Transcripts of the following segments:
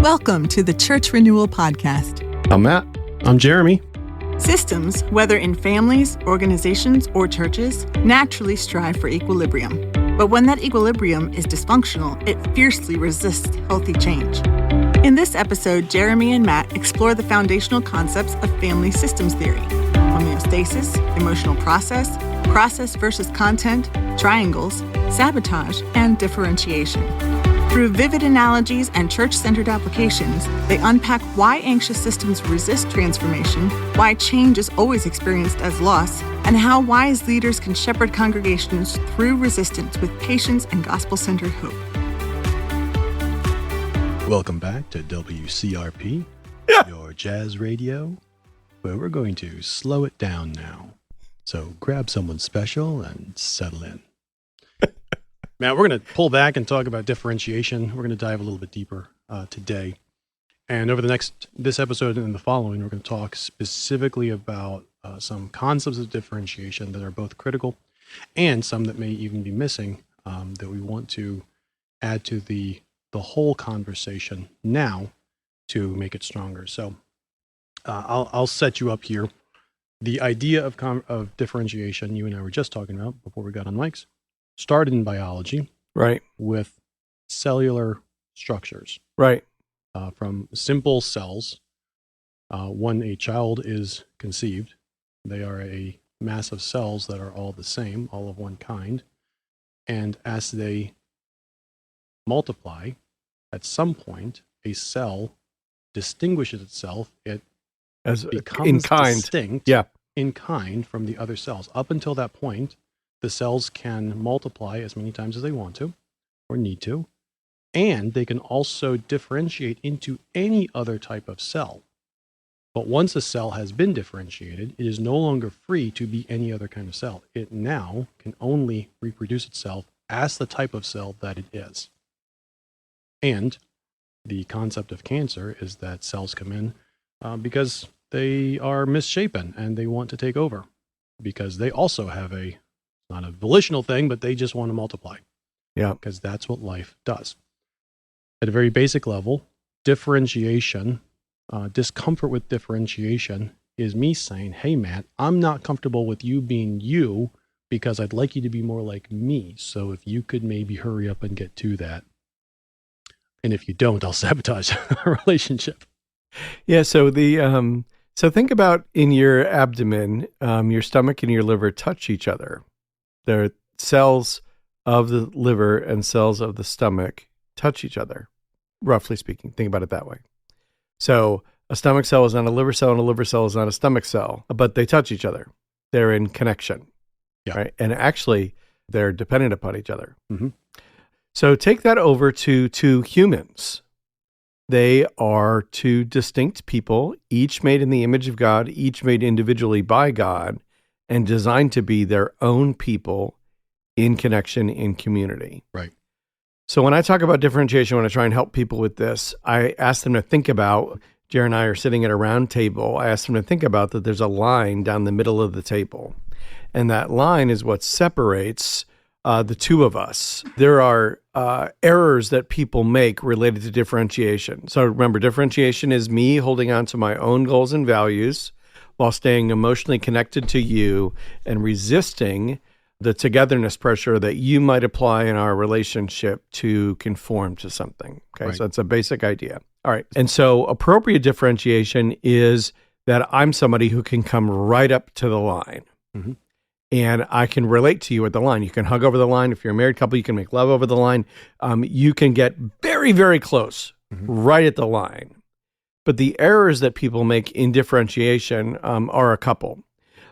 Welcome to the Church Renewal Podcast. I'm Matt. I'm Jeremy. Systems, whether in families, organizations, or churches, naturally strive for equilibrium. But when that equilibrium is dysfunctional, it fiercely resists healthy change. In this episode, Jeremy and Matt explore the foundational concepts of family systems theory: homeostasis, emotional process, process versus content, triangles, sabotage, and differentiation. Through vivid analogies and church-centered applications, they unpack why anxious systems resist transformation, why change is always experienced as loss, and how wise leaders can shepherd congregations through resistance with patience and gospel-centered hope. Welcome back to WCRP, your jazz radio, where we're going to slow it down now. So grab someone special and settle in. Matt, we're going to pull back and talk about differentiation. We're going to dive a little bit deeper today. And over this episode and the following, we're going to talk specifically about some concepts of differentiation that are both critical and some that may even be missing that we want to add to the whole conversation now to make it stronger. So I'll set you up here. The idea of differentiation, you and I were just talking about before we got on mics, started in biology, right? With cellular structures, right? From simple cells. When a child is conceived, they are a mass of cells that are all the same, all of one kind. And as they multiply, at some point, a cell distinguishes itself. It becomes in kind. Distinct in kind from the other cells. Up until that point, the cells can multiply as many times as they want to or need to, and they can also differentiate into any other type of cell. But once a cell has been differentiated, it is no longer free to be any other kind of cell. It now can only reproduce itself as the type of cell that it is. And the concept of cancer is that cells come in because they are misshapen and they want to take over, because they also have not a volitional thing, but they just want to multiply. Yeah. Because that's what life does. At a very basic level, differentiation, discomfort with differentiation is me saying, hey, Matt, I'm not comfortable with you being you because I'd like you to be more like me. So if you could maybe hurry up and get to that. And if you don't, I'll sabotage our relationship. Yeah. So so think about in your abdomen, your stomach and your liver touch each other. There are cells of the liver and cells of the stomach touch each other, roughly speaking. Think about it that way. So a stomach cell is not a liver cell and a liver cell is not a stomach cell, but they touch each other. They're in connection, right? And actually, they're dependent upon each other. Mm-hmm. So take that over to two humans. They are two distinct people, each made in the image of God, each made individually by God, and designed to be their own people in connection, in community. Right. So when I talk about differentiation, when I try and help people with this, I ask them to think about, Jared and I are sitting at a round table, I ask them to think about that there's a line down the middle of the table. And that line is what separates the two of us. There are errors that people make related to differentiation. So remember, differentiation is me holding on to my own goals and values while staying emotionally connected to you and resisting the togetherness pressure that you might apply in our relationship to conform to something. Okay, right. So that's a basic idea. All right. And so appropriate differentiation is that I'm somebody who can come right up to the line. Mm-hmm. And I can relate to you at the line. You can hug over the line. If you're a married couple, you can make love over the line. You can get very, very close, right at the line. But the errors that people make in differentiation are a couple.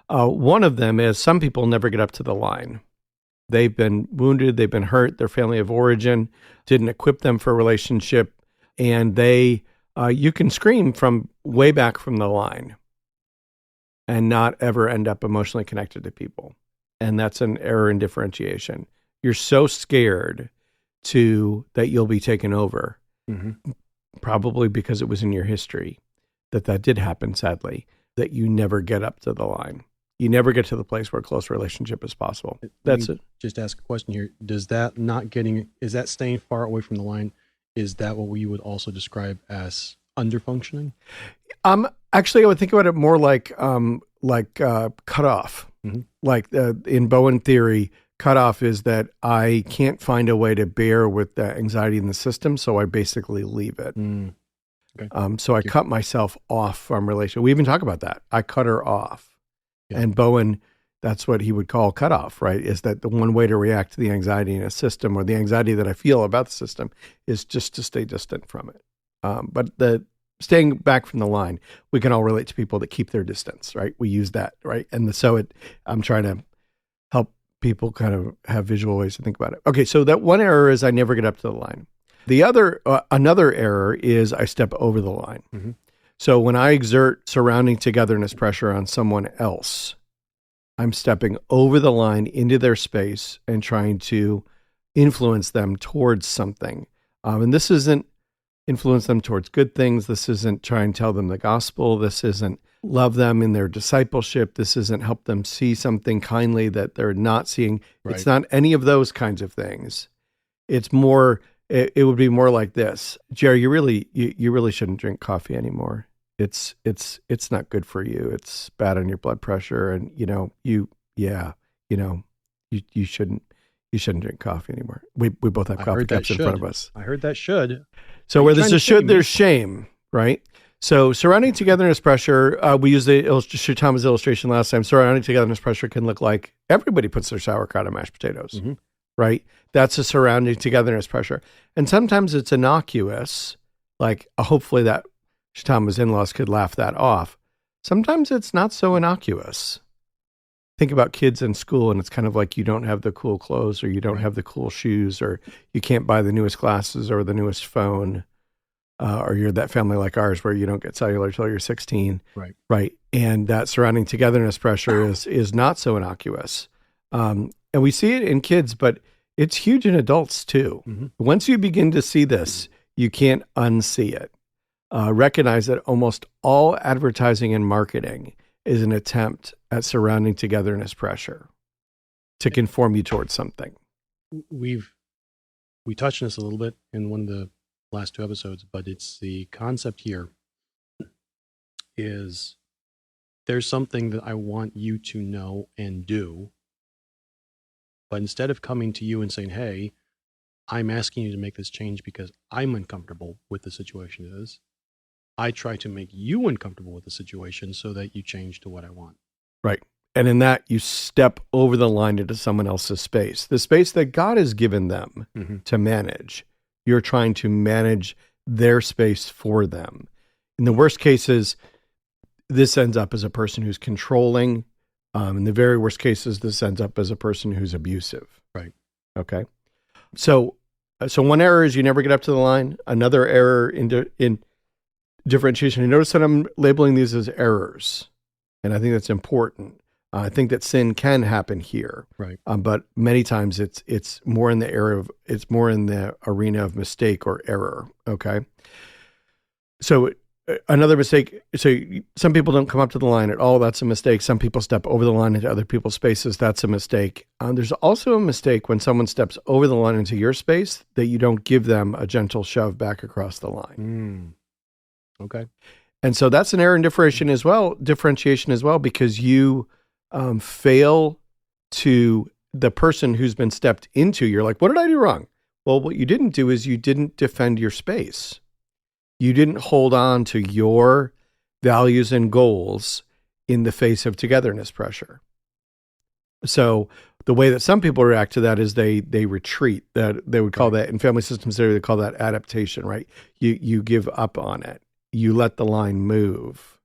One of them is some people never get up to the line. They've been wounded, they've been hurt, their family of origin didn't equip them for a relationship, and you can scream from way back from the line and not ever end up emotionally connected to people. And that's an error in differentiation. You're so scared that you'll be taken over, probably because it was in your history that did happen, sadly, that you never get up to the line. You never get to the place where a close relationship is possible. That's it. Just ask a question here. Is that staying far away from the line? is that what we would also describe as underfunctioning? Actually, I would think about it more like cutoff. Mm-hmm. Like in Bowen theory, cutoff is that I can't find a way to bear with the anxiety in the system, so I basically leave it. Okay. So I cut myself off from relation. We even talk about that. I cut her off. Yeah. And Bowen, that's what he would call cutoff, right? Is that the one way to react to the anxiety in a system, or the anxiety that I feel about the system, is just to stay distant from it. But the staying back from the line, we can all relate to people that keep their distance, right? We use that, right? And I'm trying to help people kind of have visual ways to think about it. Okay, so that one error is I never get up to the line. The other, another error is I step over the line. Mm-hmm. So when I exert surrounding togetherness pressure on someone else, I'm stepping over the line into their space and trying to influence them towards something. And this isn't influence them towards good things. This isn't try and tell them the gospel. This isn't love them in their discipleship. This isn't help them see something kindly that they're not seeing. Right. It's not any of those kinds of things. It's more, it would be more like this. Jerry, you really shouldn't drink coffee anymore. It's not good for you. It's bad on your blood pressure. And you shouldn't drink coffee anymore. We both have coffee cups in front of us. I heard that should. So where there's a should, there's shame, right? So surrounding togetherness pressure, we used the Thomas illustration last time. Surrounding togetherness pressure can look like everybody puts their sauerkraut on mashed potatoes, mm-hmm. right? That's a surrounding togetherness pressure. And sometimes it's innocuous, like hopefully that Thomas in-laws could laugh that off. Sometimes it's not so innocuous. Think about kids in school, and it's kind of like you don't have the cool clothes, or you don't have the cool shoes, or you can't buy the newest glasses or the newest phone, or you're that family like ours where you don't get cellular till you're 16. Right. And that surrounding togetherness pressure is not so innocuous. And we see it in kids, but it's huge in adults too. Mm-hmm. Once you begin to see this, you can't unsee it. Recognize that almost all advertising and marketing is an attempt at surrounding togetherness pressure to conform you towards something. We touched on this a little bit in one of the last 2 episodes, but it's the concept here is there's something that I want you to know and do, but instead of coming to you and saying, hey, I'm asking you to make this change because I'm uncomfortable with the situation it is, I try to make you uncomfortable with the situation so that you change to what I want. Right. And in that, you step over the line into someone else's space, the space that God has given them mm-hmm. to manage. You're trying to manage their space for them. In the worst cases, this ends up as a person who's controlling. In the very worst cases, this ends up as a person who's abusive. Right. Okay. So one error is you never get up to the line. Another error in differentiation. You notice that I'm labeling these as errors, and I think that's important. I think that sin can happen here, right? But many times it's more in the arena of mistake or error. Okay, so another mistake. So some people don't come up to the line at all. That's a mistake. Some people step over the line into other people's spaces. That's a mistake. There's also a mistake when someone steps over the line into your space that you don't give them a gentle shove back across the line. Okay. And so that's an error in differentiation as well, because you fail to the person who's been stepped into. You're like, what did I do wrong? Well, what you didn't do is you didn't defend your space. You didn't hold on to your values and goals in the face of togetherness pressure. So the way that some people react to that is they retreat. That they would call that in family systems theory, they call that adaptation, right? You give up on it. You let the line move.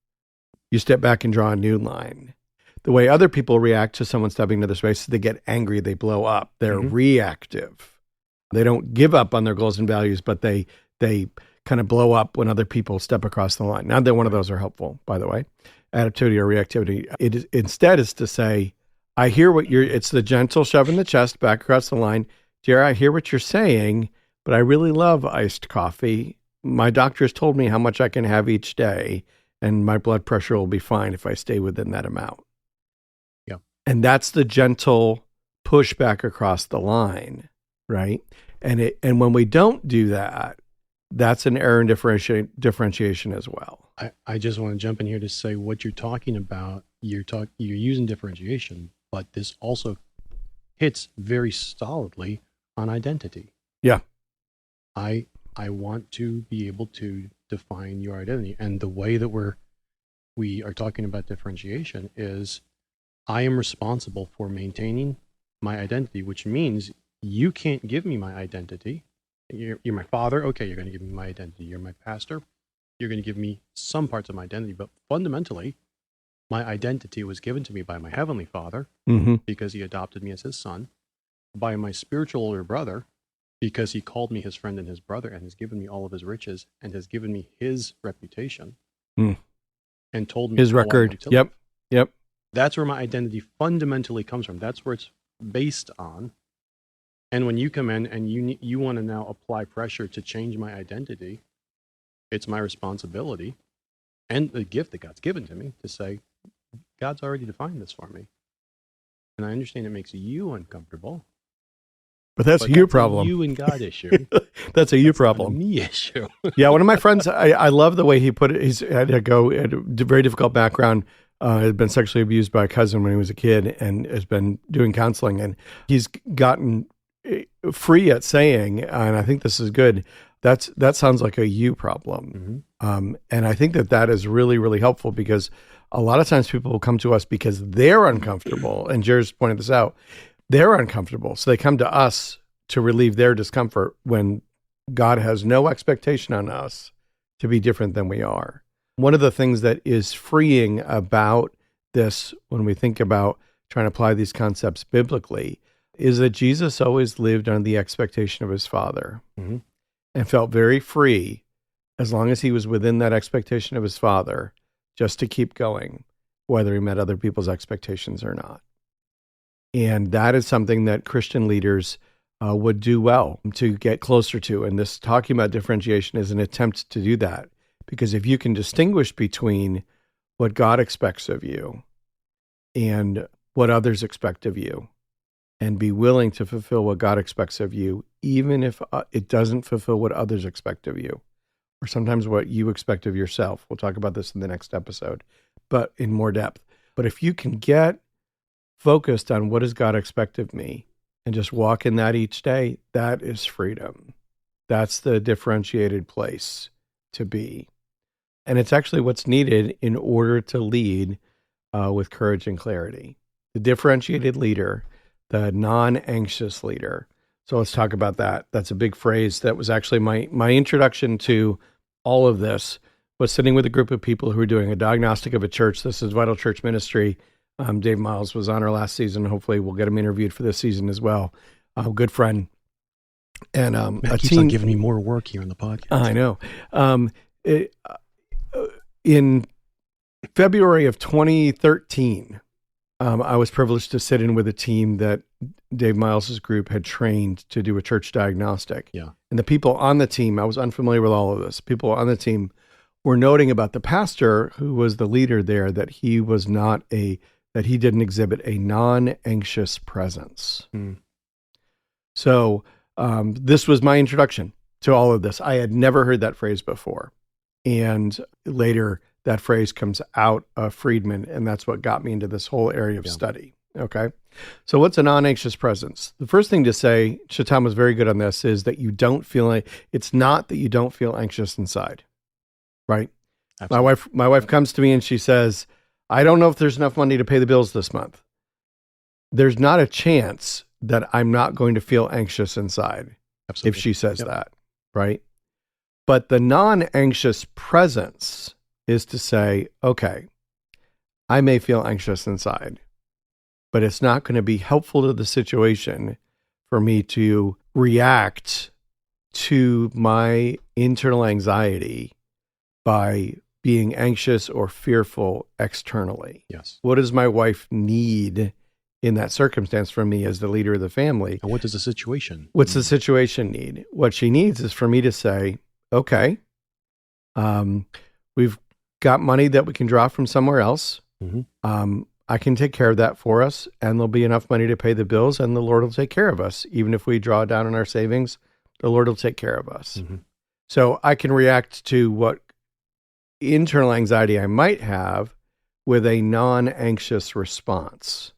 You step back and draw a new line. The way other people react to someone stepping into their space, they get angry, they blow up. They're reactive. They don't give up on their goals and values, but they kind of blow up when other people step across the line. Not that one of those are helpful, by the way. Adaptivity or reactivity. Instead is to say, I hear it's the gentle shove in the chest back across the line. Jerry, I hear what you're saying, but I really love iced coffee. My doctor has told me how much I can have each day, and my blood pressure will be fine if I stay within that amount. Yeah. And that's the gentle push back across the line, right? And when we don't do that, that's an error in differentiation as well. I just want to jump in here to say what you're talking about. You're using differentiation, but this also hits very solidly on identity. Yeah. I want to be able to define your identity, and the way that we are talking about differentiation is I am responsible for maintaining my identity, which means you can't give me my identity. You're my father. Okay, you're going to give me my identity. You're my pastor. You're going to give me some parts of my identity, but fundamentally, my identity was given to me by my heavenly Father because he adopted me as his son, by my spiritual older brother because he called me his friend and his brother and has given me all of his riches and has given me his reputation and told me his record. Yep. That's where my identity fundamentally comes from. That's where it's based on. And when you come in and you want to now apply pressure to change my identity, it's my responsibility and the gift that God's given to me to say, God's already defined this for me. And I understand it makes you uncomfortable. But that's your problem. You and God issue. That's a you problem. Not a me issue. Yeah, one of my friends, I love the way he put it. He's had a very difficult background. Had been sexually abused by a cousin when he was a kid and has been doing counseling. And he's gotten free at saying, and I think this is good, that sounds like a you problem. And I think that is really, really helpful because a lot of times people will come to us because they're uncomfortable. And Jerry's pointed this out. They're uncomfortable. So they come to us to relieve their discomfort when God has no expectation on us to be different than we are. One of the things that is freeing about this when we think about trying to apply these concepts biblically is that Jesus always lived under the expectation of his Father and felt very free as long as he was within that expectation of his Father just to keep going, whether he met other people's expectations or not. And that is something that Christian leaders would do well to get closer to. And this talking about differentiation is an attempt to do that. Because if you can distinguish between what God expects of you and what others expect of you, and be willing to fulfill what God expects of you, even if it doesn't fulfill what others expect of you, or sometimes what you expect of yourself. We'll talk about this in the next episode, but in more depth. But if you can get focused on what does God expect of me and just walk in that each day, that is freedom. That's the differentiated place to be. And it's actually what's needed in order to lead with courage and clarity. The differentiated leader, the non-anxious leader. So let's talk about that. That's a big phrase. That was actually my introduction to all of this, was sitting with a group of people who were doing a diagnostic of a church. This is Vital Church Ministry. Dave Miles was on our last season. Hopefully we'll get him interviewed for this season as well. A good friend. And Matt keeps on giving me more work here on the podcast. I know. In February of 2013, I was privileged to sit in with a team that Dave Miles's group had trained to do a church diagnostic. Yeah. And the people on the team, I was unfamiliar with all of this. People on the team were noting about the pastor who was the leader there that he didn't exhibit a non-anxious presence. So this was my introduction to all of this. I had never heard that phrase before. And later that phrase comes out of Friedman, and that's what got me into this whole area of study. Okay. So what's a non-anxious presence? The first thing to say, Shaitan was very good on this, is that you don't feel, it's not that you don't feel anxious inside, right? Absolutely. My wife comes to me and she says, I don't know if there's enough money to pay the bills this month. There's not a chance that I'm not going to feel anxious inside. Absolutely. If she says that, right? But the non-anxious presence is to say, okay, I may feel anxious inside, but it's not going to be helpful to the situation for me to react to my internal anxiety by being anxious or fearful externally. Yes. What does my wife need in that circumstance from me as the leader of the family? And what does the situation? What's the situation need? What she needs is for me to say, okay, we've got money that we can draw from somewhere else. I can take care of that for us, and there'll be enough money to pay the bills, and the Lord will take care of us. Even if we draw down on our savings, the Lord will take care of us. So I can react to what internal anxiety I might have with a non-anxious response.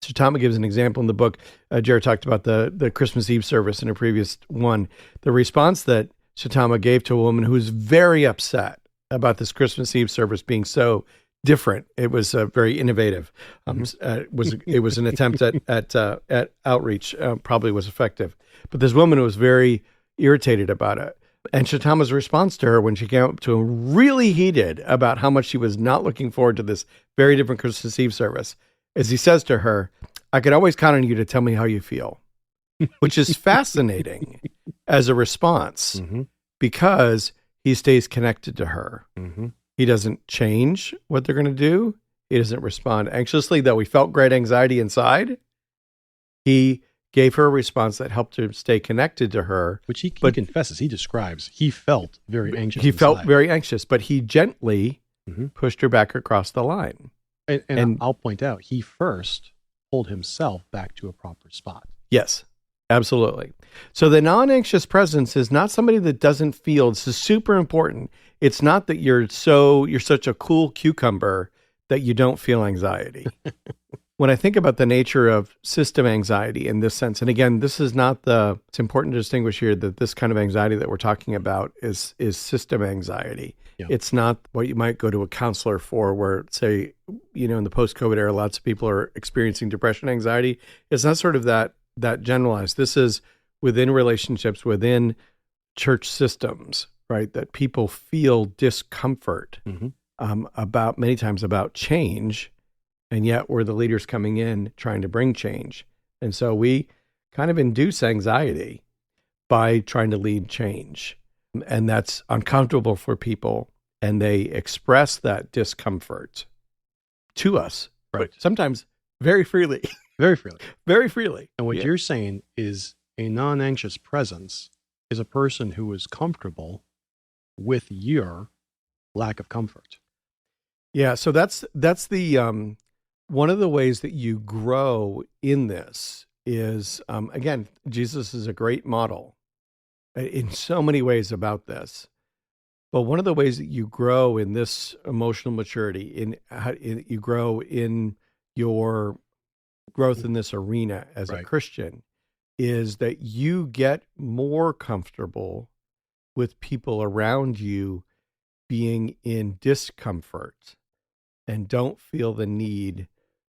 So Thomas gives an example in the book. Jared talked about the Christmas Eve service in a previous one. The response that Shatama gave to a woman who was very upset about this Christmas Eve service being so different. It was very innovative. It was an attempt at outreach. Probably was effective. But this woman was very irritated about it. And Shatama's response to her when she came up to him, really heated about how much she was not looking forward to this very different Christmas Eve service, is he says to her, "I could always count on you to tell me how you feel," which is fascinating as a response because he stays connected to her. He doesn't change what they're going to do. He doesn't respond anxiously, though he felt great anxiety inside. He gave her a response that helped him stay connected to her. Which he confesses, he describes, he felt very anxious. He felt very anxious, but he gently pushed her back across the line. And I'll point out, he first pulled himself back to a proper spot. Yes, absolutely. So the non-anxious presence is not somebody that doesn't feel. This is super important. It's not that you're such a cool cucumber that you don't feel anxiety. When I think about the nature of system anxiety in this sense, and again, it's important to distinguish here that this kind of anxiety that we're talking about is system anxiety. Yeah. It's not what you might go to a counselor for, where, say, in the post-COVID era, lots of people are experiencing depression, anxiety. It's not sort of that generalized. This is within relationships, within church systems, right? That people feel discomfort many times about change. And yet we're the leaders coming in trying to bring change. And so we kind of induce anxiety by trying to lead change. And that's uncomfortable for people. And they express that discomfort to us. Right. Sometimes very freely. Very freely. Very freely. And what you're saying is a non-anxious presence is a person who is comfortable with your lack of comfort. Yeah. So that's the... one of the ways that you grow in this is, again, Jesus is a great model in so many ways about this. But one of the ways that you grow in this emotional maturity, you grow in your growth in this arena as a Christian, is that you get more comfortable with people around you being in discomfort and don't feel the need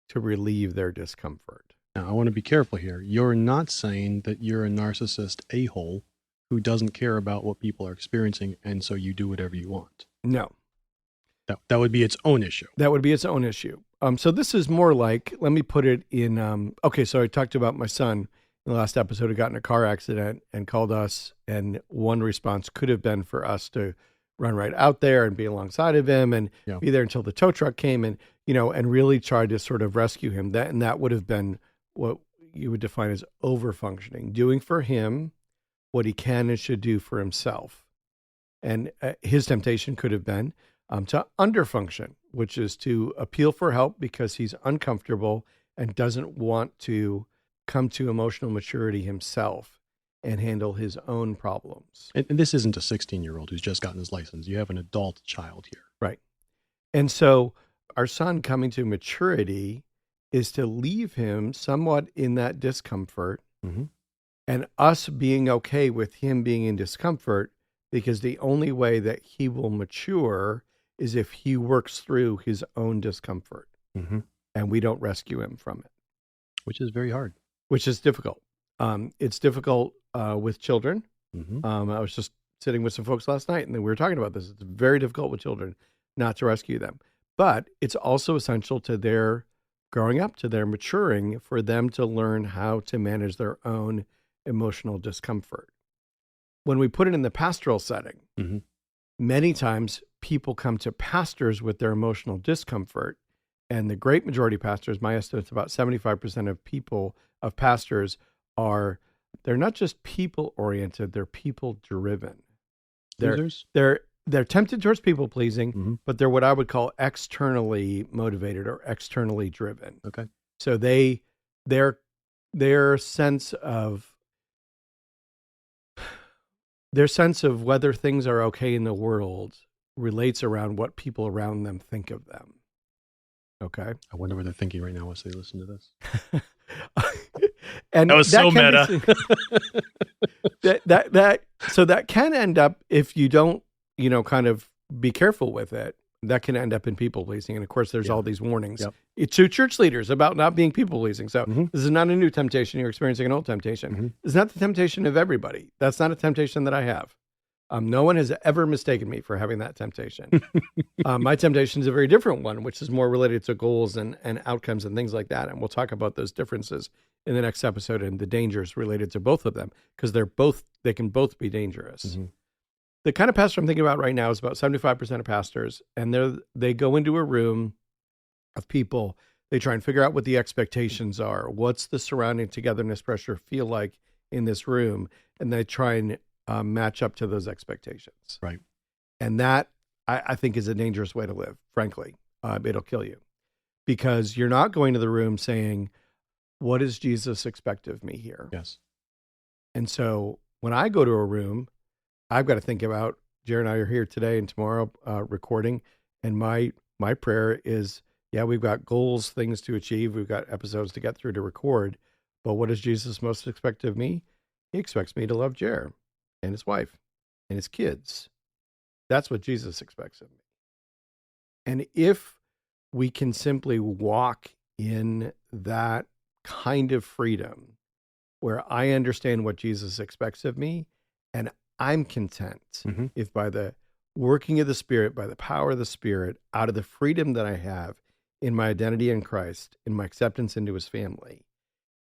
to relieve their discomfort. Now, I want to be careful here. You're not saying that you're a narcissist a-hole who doesn't care about what people are experiencing, and so you do whatever you want. No. That would be its own issue. That would be its own issue. So this is more like, let me put it in, so I talked about my son in the last episode who got in a car accident and called us, and one response could have been for us to run right out there and be alongside of him and be there until the tow truck came and, and really try to sort of rescue him. That would have been what you would define as over-functioning, doing for him what he can and should do for himself. And his temptation could have been to underfunction, which is to appeal for help because he's uncomfortable and doesn't want to come to emotional maturity himself and handle his own problems. And this isn't a 16-year-old who's just gotten his license. You have an adult child here. Right. And so our son coming to maturity is to leave him somewhat in that discomfort and us being okay with him being in discomfort, because the only way that he will mature is if he works through his own discomfort and we don't rescue him from it. Which is very hard. Which is difficult. It's difficult with children. I was just sitting with some folks last night and we were talking about this. It's very difficult with children not to rescue them. But it's also essential to their growing up, to their maturing, for them to learn how to manage their own emotional discomfort. When we put it in the pastoral setting, many times people come to pastors with their emotional discomfort. And the great majority of pastors, my estimate is about 75% of pastors they're not just people-oriented, they're people-driven. They're tempted towards people-pleasing, but they're what I would call externally motivated or externally driven. Okay. So their sense of their sense of whether things are okay in the world relates around what people around them think of them. Okay. I wonder what they're thinking right now as they listen to this. And That was so meta. So that can end up, if you don't, kind of be careful with it, that can end up in people pleasing. And of course, there's all these warnings to church leaders about not being people pleasing. So this is not a new temptation. You're experiencing an old temptation. It's not the temptation of everybody. That's not a temptation that I have. No one has ever mistaken me for having that temptation. My temptation is a very different one, which is more related to goals and outcomes and things like that. And we'll talk about those differences in the next episode and the dangers related to both of them, because they can both be dangerous. The kind of pastor I'm thinking about right now is about 75% of pastors, and they go into a room of people. They try and figure out what the expectations are. What's the surrounding togetherness pressure feel like in this room? And they try and match up to those expectations. Right. And that, I think, is a dangerous way to live, frankly. It'll kill you, because you're not going to the room saying, what does Jesus expect of me here? Yes. And so when I go to a room, I've got to think about, Jared and I are here today and tomorrow recording. And my prayer is, we've got goals, things to achieve. We've got episodes to get through to record. But what does Jesus most expect of me? He expects me to love Jared and his wife and his kids. That's what Jesus expects of me. And if we can simply walk in that kind of freedom where I understand what Jesus expects of me, and I'm content if by the working of the Spirit, by the power of the Spirit, out of the freedom that I have in my identity in Christ, in my acceptance into his family,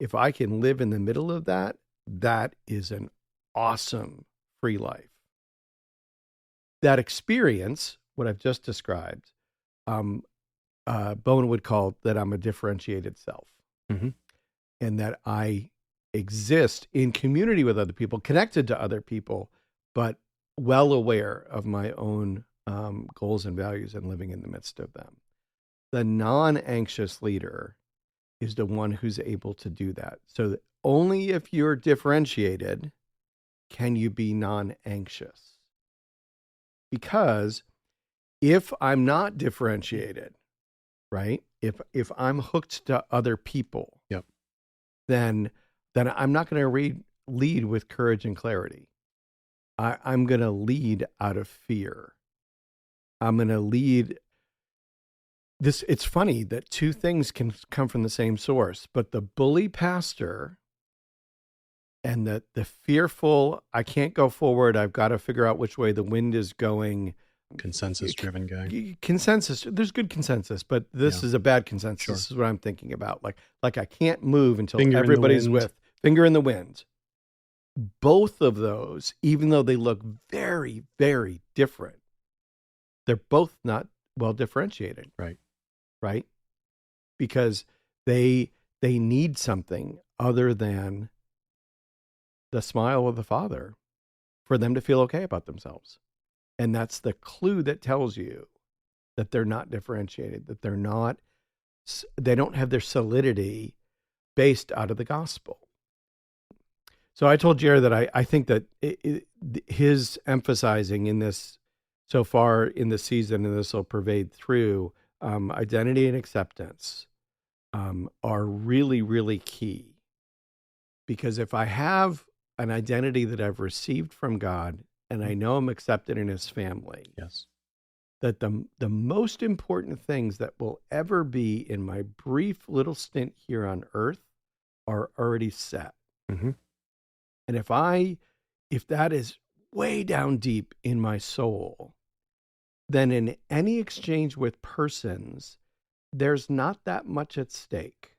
if I can live in the middle of that, that is an awesome free life. That experience, what I've just described, Bowen would call that I'm a differentiated self, and that I exist in community with other people, connected to other people, but well aware of my own goals and values and living in the midst of them. The non-anxious leader is the one who's able to do that. So that only if you're differentiated can you be non-anxious. Because if I'm not differentiated, right? If I'm hooked to other people, then I'm not going to lead with courage and clarity. I'm going to lead out of fear. I'm going to lead this. It's funny that two things can come from the same source, but the bully pastor and the fearful, I can't go forward, I've got to figure out which way the wind is going. Consensus-driven guy. Consensus. There's good consensus, but this is a bad consensus. Sure. This is what I'm thinking about. Like I can't move until everybody's with. Finger in the wind. Both of those, even though they look very, very different, they're both not well differentiated. Right? Because they need something other than the smile of the Father for them to feel okay about themselves. And that's the clue that tells you that they're not differentiated, that they don't have their solidity based out of the gospel. So I told Jared that I think that his emphasizing in this so far in the season, and this will pervade through, identity and acceptance are really, really key. Because if I have an identity that I've received from God, and I know I'm accepted in his family, that the most important things that will ever be in my brief little stint here on earth are already set. And if that is way down deep in my soul, then in any exchange with persons, there's not that much at stake.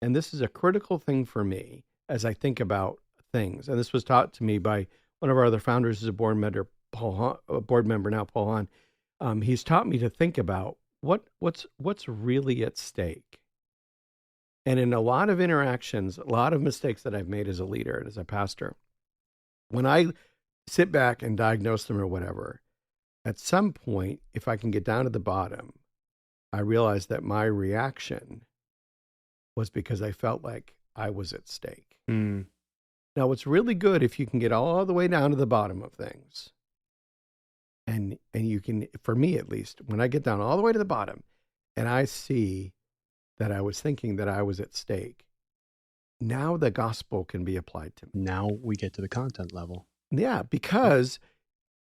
And this is a critical thing for me as I think about things. And this was taught to me by one of our other founders, is a board member, Paul Hahn. He's taught me to think about what's really at stake. And in a lot of interactions, a lot of mistakes that I've made as a leader and as a pastor, when I sit back and diagnose them or whatever, at some point, if I can get down to the bottom, I realize that my reaction was because I felt like I was at stake. Now, it's really good if you can get all the way down to the bottom of things. And you can, for me at least, when I get down all the way to the bottom and I see that I was thinking that I was at stake, now the gospel can be applied to me. Now we get to the content level. Yeah, because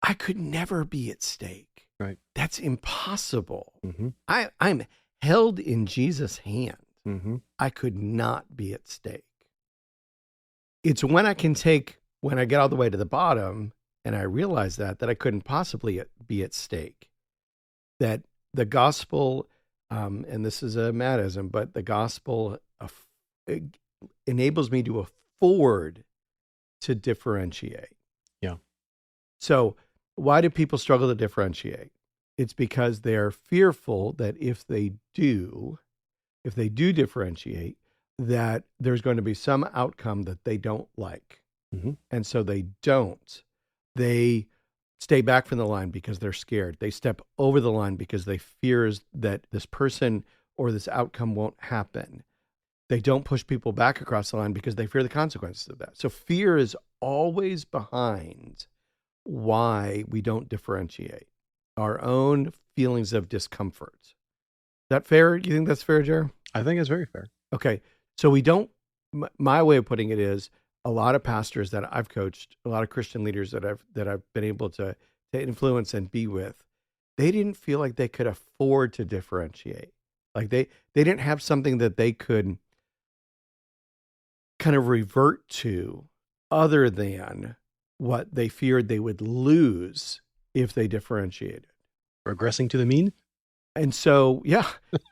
I could never be at stake. Right. That's impossible. Mm-hmm. I'm held in Jesus' hand. Mm-hmm. I could not be at stake. It's when I get all the way to the bottom and I realize that I couldn't possibly be at stake, that the gospel, and this is a madism, but the gospel enables me to afford to differentiate. Yeah. So why do people struggle to differentiate? It's because they're fearful that if they do differentiate, that there's going to be some outcome that they don't like. Mm-hmm. And so they don't. They stay back from the line because they're scared. They step over the line because they fear that this person or this outcome won't happen. They don't push people back across the line because they fear the consequences of that. So fear is always behind why we don't differentiate. Our own feelings of discomfort. Is that fair? Do you think that's fair, Jer? I think it's very fair. Okay. So we don't, my way of putting it is, a lot of pastors that I've coached, a lot of Christian leaders that I've been able to influence and be with, they didn't feel like they could afford to differentiate. Like they didn't have something that they could kind of revert to other than what they feared they would lose if they differentiated. Regressing to the mean? And so, yeah.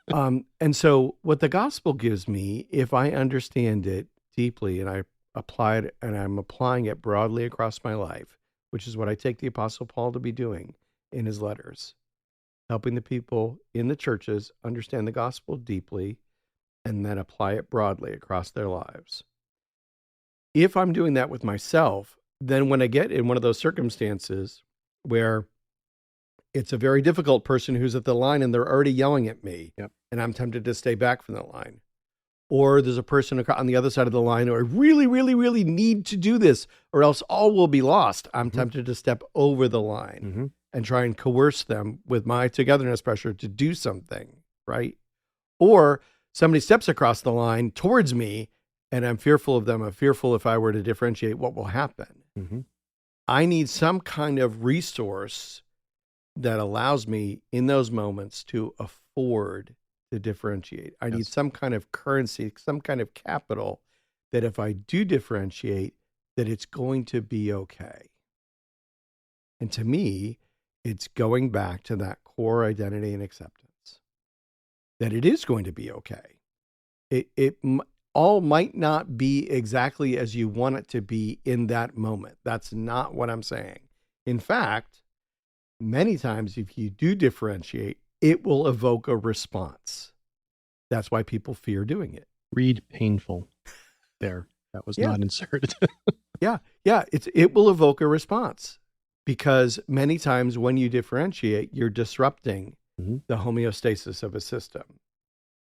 And so what the gospel gives me, if I understand it deeply and I apply it and I'm applying it broadly across my life, which is what I take the Apostle Paul to be doing in his letters, helping the people in the churches understand the gospel deeply and then apply it broadly across their lives. If I'm doing that with myself, then when I get in one of those circumstances where it's a very difficult person who's at the line and they're already yelling at me, yep, and I'm tempted to stay back from the line, or there's a person on the other side of the line who I really, really, really need to do this or else all will be lost. I'm tempted to step over the line and try and coerce them with my togetherness pressure to do something, right? Or somebody steps across the line towards me and I'm fearful of them. I'm fearful if I were to differentiate what will happen. I need some kind of resource that allows me in those moments to afford to differentiate. I need some kind of currency, some kind of capital that if I do differentiate, that it's going to be okay. And to me, it's going back to that core identity and acceptance, that it is going to be okay. It all might not be exactly as you want it to be in that moment. That's not what I'm saying. In fact, many times if you do differentiate, it will evoke a response. That's why people fear doing it. Read painful there. That was not inserted. Yeah. It will evoke a response because many times when you differentiate, you're disrupting the homeostasis of a system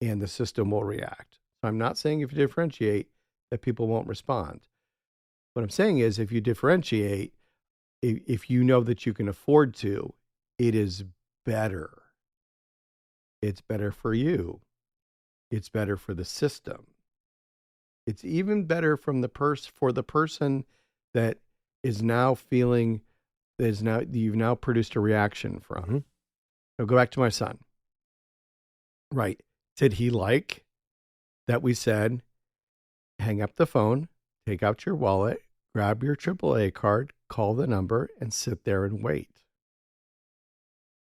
and the system will react. So I'm not saying if you differentiate that people won't respond. What I'm saying is if you differentiate, if you know that you can afford to, it is better. It's better for you. It's better for the system. It's even better for the person that is now feeling you've now produced a reaction from. I'll go back to my son. Right. Did he like that we said, hang up the phone, take out your wallet, grab your AAA card, call the number, and sit there and wait?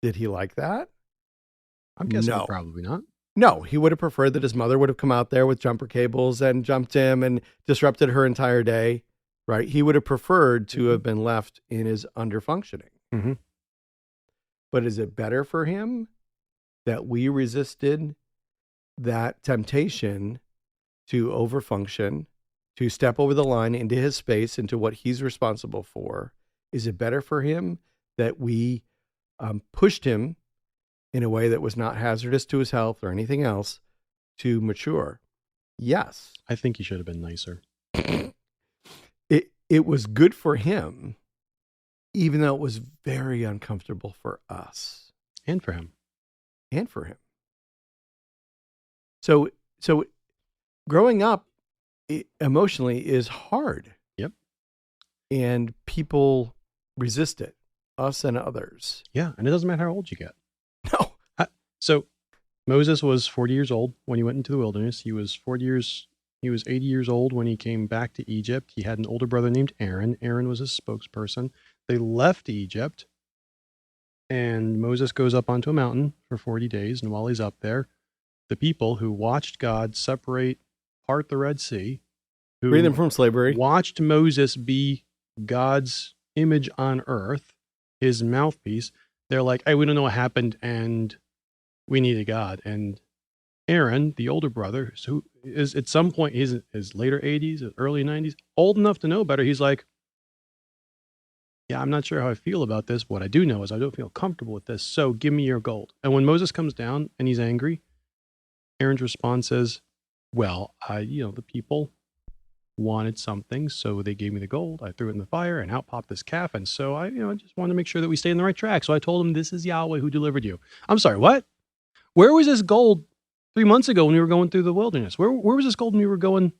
Did he like that? I'm guessing probably not. No, he would have preferred that his mother would have come out there with jumper cables and jumped him and disrupted her entire day, right? He would have preferred to have been left in his underfunctioning. But is it better for him that we resisted that temptation to overfunction, to step over the line into his space, into what he's responsible for? Is it better for him that we pushed him in a way that was not hazardous to his health or anything else to mature? Yes. I think he should have been nicer. it was good for him, even though it was very uncomfortable for us. And for him. And for him. So growing up emotionally is hard. Yep. And people resist it, us and others. Yeah, and it doesn't matter how old you get. No. So Moses was 40 years old when he went into the wilderness. He was 80 years old when he came back to Egypt. He had an older brother named Aaron. Aaron was his spokesperson. They left Egypt, and Moses goes up onto a mountain for 40 days. And while he's up there, the people who watched God part the Red Sea, who free them from slavery, watched Moses be God's image on earth, his mouthpiece, they're like, hey, we don't know what happened, and we need a God. And Aaron, the older brother, who is at some point, he's in his later 80s, early 90s, old enough to know better, he's like, yeah, I'm not sure how I feel about this. What I do know is I don't feel comfortable with this, so give me your gold. And when Moses comes down and he's angry, Aaron's response is, well, the people wanted something, so they gave me the gold. I threw it in the fire, and out popped this calf. And so I just wanted to make sure that we stay in the right track. So I told him, this is Yahweh who delivered you. I'm sorry, what? Where was this gold 3 months ago when we were going through the wilderness? Where was this gold when we were going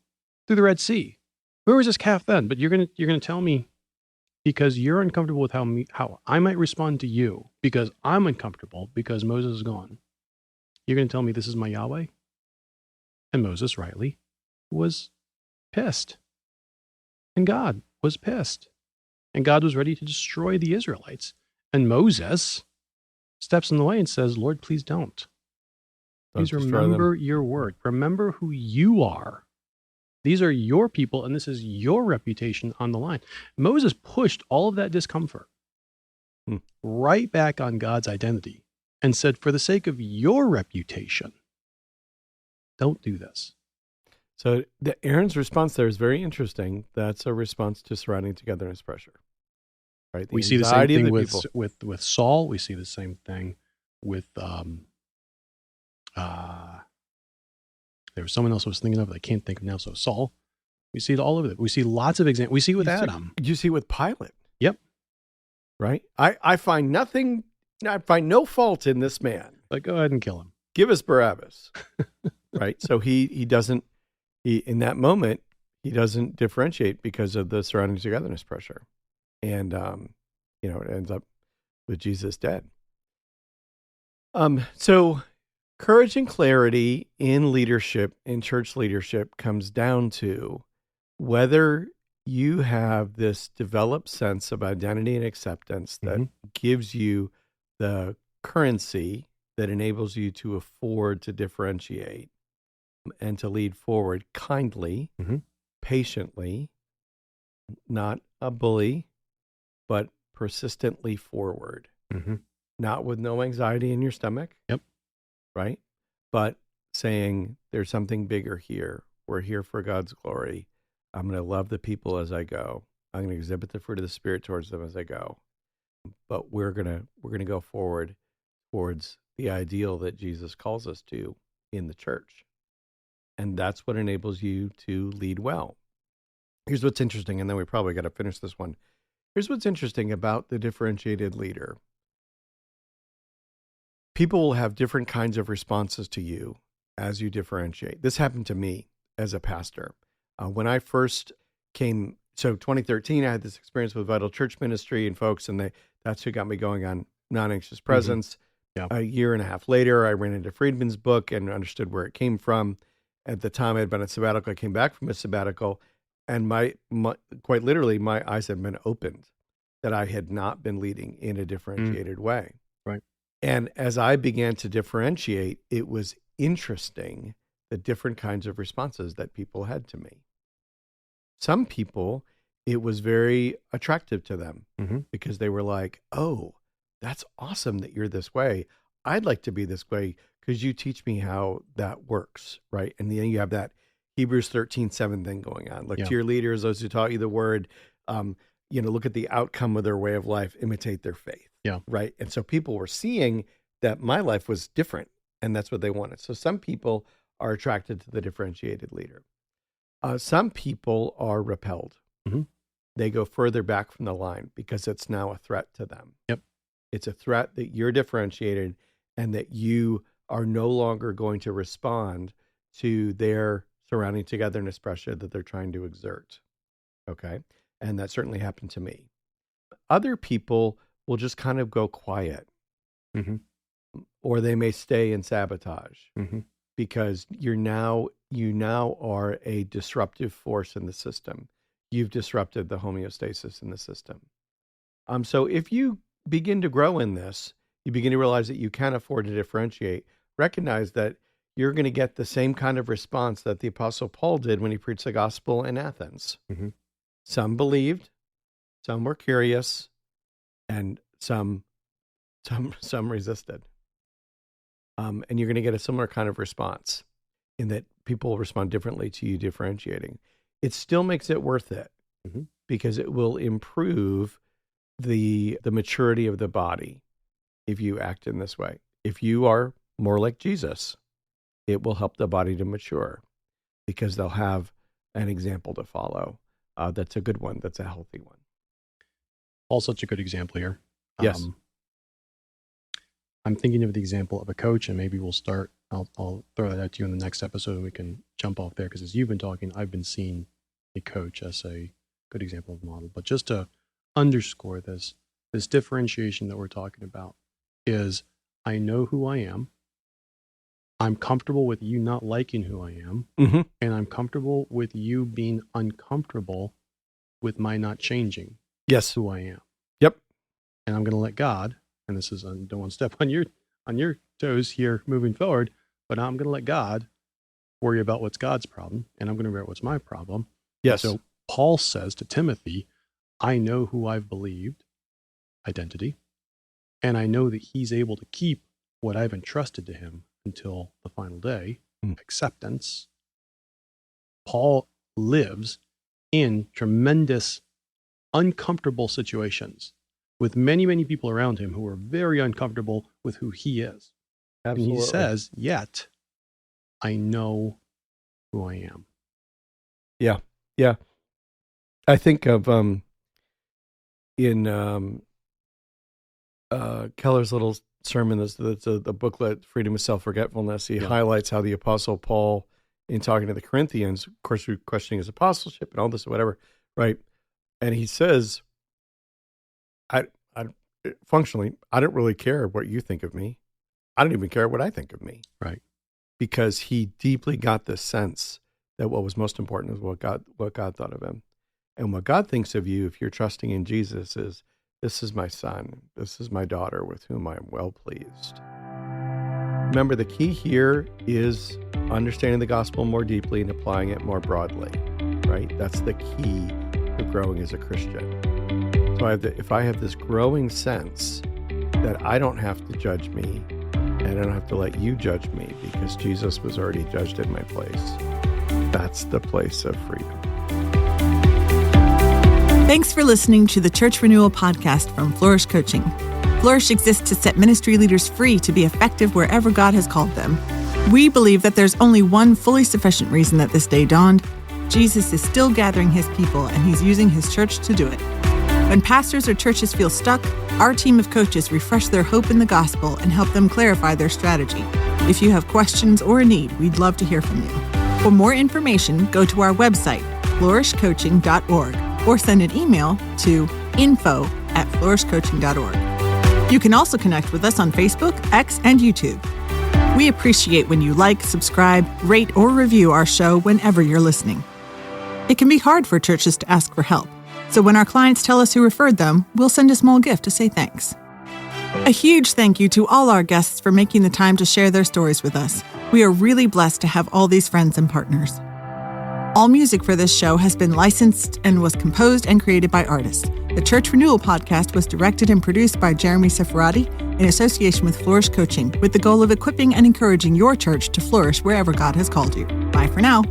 through the Red Sea? Where was this calf then? But you're gonna tell me, because you're uncomfortable with how I might respond to you, because I'm uncomfortable because Moses is gone. You're going to tell me this is my Yahweh? And Moses, rightly, was pissed. And God was pissed. And God was ready to destroy the Israelites. And Moses steps in the way and says, Lord, please don't. Please remember your word. Remember who you are. These are your people, and this is your reputation on the line. Moses pushed all of that discomfort right back on God's identity and said, for the sake of your reputation, don't do this. So Aaron's response there is very interesting. That's a response to surrounding togetherness pressure. Right? We see the same thing with Saul. We see the same thing with there was someone else I was thinking of that I can't think of now. So Saul, we see it all over it. We see lots of examples. We see it with Adam. You see it with Pilate. Yep. Right? I find no fault in this man. But go ahead and kill him. Give us Barabbas. Right? So he doesn't, in that moment, he doesn't differentiate because of the surrounding togetherness pressure. And, it ends up with Jesus dead. So courage and clarity in leadership, in church leadership, comes down to whether you have this developed sense of identity and acceptance that gives you the currency that enables you to afford to differentiate and to lead forward kindly, patiently, not a bully, but persistently forward, not with no anxiety in your stomach. Yep. Right? But saying there's something bigger here. We're here for God's glory. I'm going to love the people as I go. I'm going to exhibit the fruit of the Spirit towards them as I go. But we're going to go forward towards the ideal that Jesus calls us to in the church. And that's what enables you to lead well. Here's what's interesting, and then we probably got to finish this one. Here's what's interesting about the differentiated leader. People will have different kinds of responses to you as you differentiate. This happened to me as a pastor. When I first came, so 2013, I had this experience with Vital Church Ministry and folks, and that's who got me going on non-anxious presence. Yeah. A year and a half later, I ran into Friedman's book and understood where it came from. At the time, I had been on sabbatical. I came back from a sabbatical, and my quite literally, my eyes had been opened that I had not been leading in a differentiated way. Right. And as I began to differentiate, it was interesting the different kinds of responses that people had to me. Some people, it was very attractive to them because they were like, oh, that's awesome that you're this way. I'd like to be this way because you teach me how that works, right? And then you have that Hebrews 13:7 thing going on. Look to your leaders, those who taught you the word, look at the outcome of their way of life, imitate their faith. Yeah. Right. And so people were seeing that my life was different, and that's what they wanted. So some people are attracted to the differentiated leader. Some people are repelled. they go further back from the line because it's now a threat to them. Yep. It's a threat that you're differentiated and that you are no longer going to respond to their surrounding togetherness pressure that they're trying to exert. Okay. And that certainly happened to me. Other people will just kind of go quiet, or they may stay in sabotage because you now are a disruptive force in the system. You've disrupted the homeostasis in the system. So if you begin to grow in this, you begin to realize that you can afford to differentiate. Recognize that you're going to get the same kind of response that the Apostle Paul did when he preached the gospel in Athens. Some believed, some were curious, and some resisted. And you're going to get a similar kind of response in that people respond differently to you differentiating. It still makes it worth it because it will improve the maturity of the body if you act in this way. If you are more like Jesus, it will help the body to mature because they'll have an example to follow. That's a good one. That's a healthy one. Paul's such a good example here. Yes. I'm thinking of the example of a coach, and maybe we'll start. I'll throw that out to you in the next episode, and we can jump off there because as you've been talking, I've been seeing a coach as a good example of a model. But just to underscore this differentiation that we're talking about is I know who I am. I'm comfortable with you not liking who I am, and I'm comfortable with you being uncomfortable with my not changing who I am. Yep. And I'm going to let God, and this is, I don't want to step on your toes here moving forward, but I'm going to let God worry about what's God's problem, and I'm going to worry about what's my problem. Yes. So Paul says to Timothy, I know who I've believed, identity, and I know that he's able to keep what I've entrusted to him until the final day, acceptance. Paul lives in tremendous, uncomfortable situations with many, many people around him who are very uncomfortable with who he is. Absolutely. And he says, yet I know who I am. Yeah. Yeah. I think of in Keller's little sermon, that's the booklet, Freedom of Self-Forgetfulness. He highlights how the Apostle Paul, in talking to the Corinthians, of course, questioning his apostleship and all this, or whatever, right? And he says, functionally, I don't really care what you think of me. I don't even care what I think of me. Right. Because he deeply got this sense that what was most important is what God thought of him. And what God thinks of you, if you're trusting in Jesus, is this is my son, this is my daughter with whom I am well pleased. Remember, the key here is understanding the gospel more deeply and applying it more broadly, right? That's the key to growing as a Christian. So if I have this growing sense that I don't have to judge me and I don't have to let you judge me because Jesus was already judged in my place, that's the place of freedom. Thanks for listening to the Church Renewal Podcast from Flourish Coaching. Flourish exists to set ministry leaders free to be effective wherever God has called them. We believe that there's only one fully sufficient reason that this day dawned. Jesus is still gathering his people, and he's using his church to do it. When pastors or churches feel stuck, our team of coaches refresh their hope in the gospel and help them clarify their strategy. If you have questions or a need, we'd love to hear from you. For more information, go to our website, flourishcoaching.org, or send an email to info@flourishcoaching.org. You can also connect with us on Facebook, X, and YouTube. We appreciate when you like, subscribe, rate, or review our show whenever you're listening. It can be hard for churches to ask for help, so when our clients tell us who referred them, we'll send a small gift to say thanks. A huge thank you to all our guests for making the time to share their stories with us. We are really blessed to have all these friends and partners. All music for this show has been licensed and was composed and created by artists. The Church Renewal Podcast was directed and produced by Jeremy Seferati in association with Flourish Coaching, with the goal of equipping and encouraging your church to flourish wherever God has called you. Bye for now.